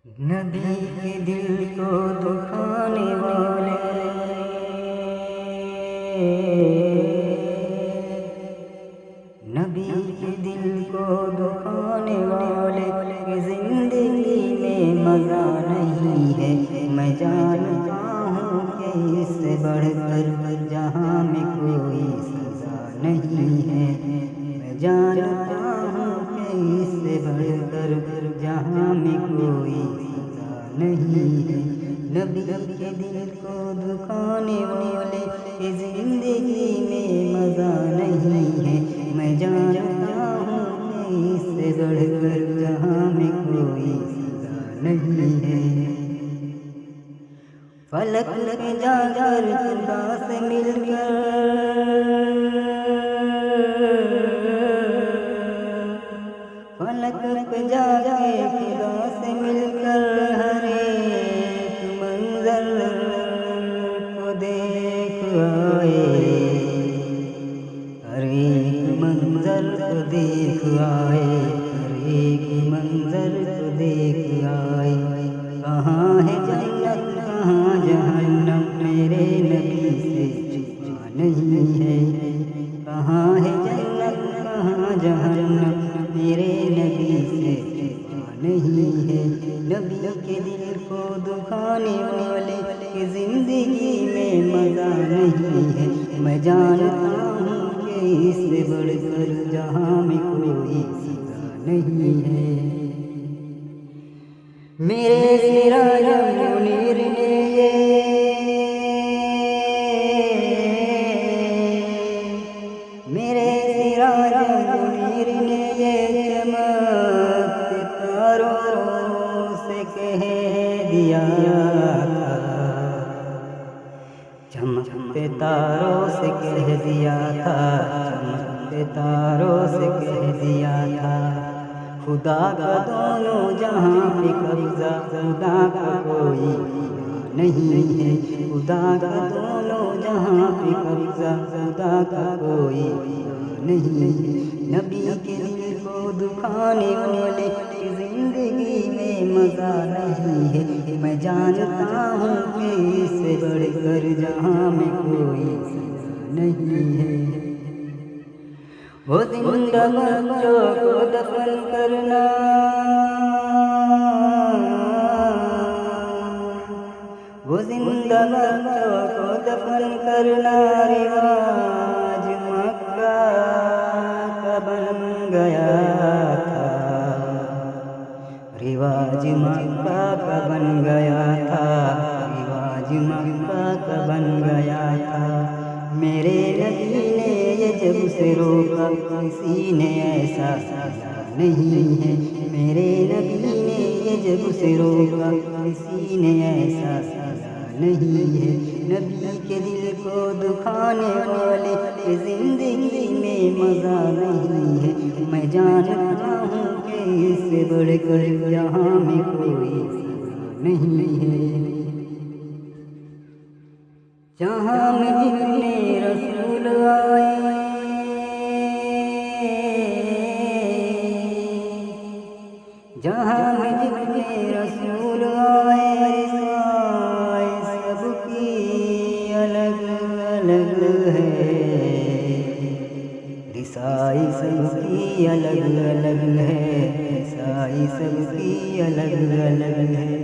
نبی کے دل کو دکھانے والے، نبی کے دل کو دکھانے والے کی زندگی میں مزہ نہیں ہے۔ میں جانتا ہوں کہ اس سے بڑھ کر جہاں میں کوئی سزا نہیں ہے۔ میں جانتا ہوں کہ اس سے بڑھ کر جہاں میں کوئی سزا نہیں ہے۔ نبی کے دل کو دکھانے والے کی زندگی میں مزہ نہیں ہے۔ میں جانتا ہوں کہ اس سے بڑھ کر جہاں میں کوئی سزا نہیں ہے۔ فلک پہ جا کر خدا سے مل کر، فلک پہ جا کے خدا سے مل کر ہر ایک منظر کو دیکھ آئے، ہر ایک منظر کو دیکھ آئے، ہر ایک منظر کو دیکھ آئے۔ کہاں ہے جنت کہاں جہنم میرے نبی سے چھپا نہیں ہے۔ کہاں ہے جنت کہاں جہنم میرے نبی سے چھپا نہیں ہے۔ نبی کے دل کو دکھانے والے کی زندگی میں مزہ نہیں ہے۔ میں جانتا ہوں کہ اس سے بڑھ کر جہاں میں کوئی سزا نہیں ہے۔ میرے سراج منیر نے میرے سراج منیر نے یہ چمکتے تاروں سے کہہ دیا تھا، چمکتے تاروں سے کہہ دیا تھا، چمکتے تاروں سے کہہ دیا تھا۔ خدا کا دونوں جہاں پہ قبضہ، خدا کا کوئی نہیں ہے۔ خدا کا دونوں جہاں پہ قبضہ، خدا کا کوئی نہیں ہے۔ نبی کے دل کو دکھانے والے کی زندگی میں مزہ نہیں ہے۔ میں جانتا ہوں کہ اس سے بڑھ کر جہاں میں کوئی سزا نہیں ہے۔ وہ زندہ بچوں کو دفن کرنا، وہ زندہ بچوں کو دفن کرنا رواج مکہ کا بن گیا تھا، رواج مکہ کا بن گیا تھا، رواج مکہ کا بن گیا تھا۔ میرے نبی نے یہ جب سے روکا کسی نے ایسا کیا نہیں ہے۔ میرے نبی نے یہ جب سے روکا کسی نے ایسا کیا نہیں ہے۔ نبی کے دل کو دکھانے والے کی زندگی میں مزہ نہیں ہے۔ میں جانتا ہوں کہ اس سے بڑھ کر یہاں میں کوئی سزا نہیں ہے۔ جہاں میں جتنے رسول آئے، جہاں میں جتنے رسول آئے، سب کی الگ الگ ہے، رسائی سب کی الگ الگ ہے، رسائی سب کی الگ الگ ہے۔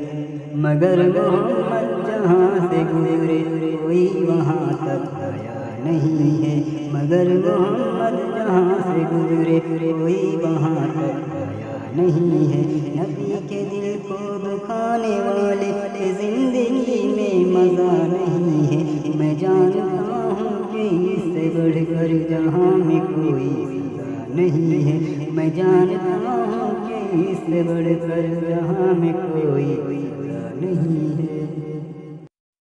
مگر محمد جہاں سے گزرے کوئی وہاں تک آیا نہیں ہے۔ مگر محمد جہاں سے گزرے کوئی وہاں تک آیا نہیں ہے۔ نبی کے دل کو دکھانے والے کی زندگی میں مزہ نہیں ہے۔ میں جانتا ہوں کہ اس سے بڑھ کر جہاں میں کوئی سزا نہیں ہے۔ میں جانتا ہوں کہ اس سے بڑھ کر جہاں میں کوئی سزا نہیں ہے۔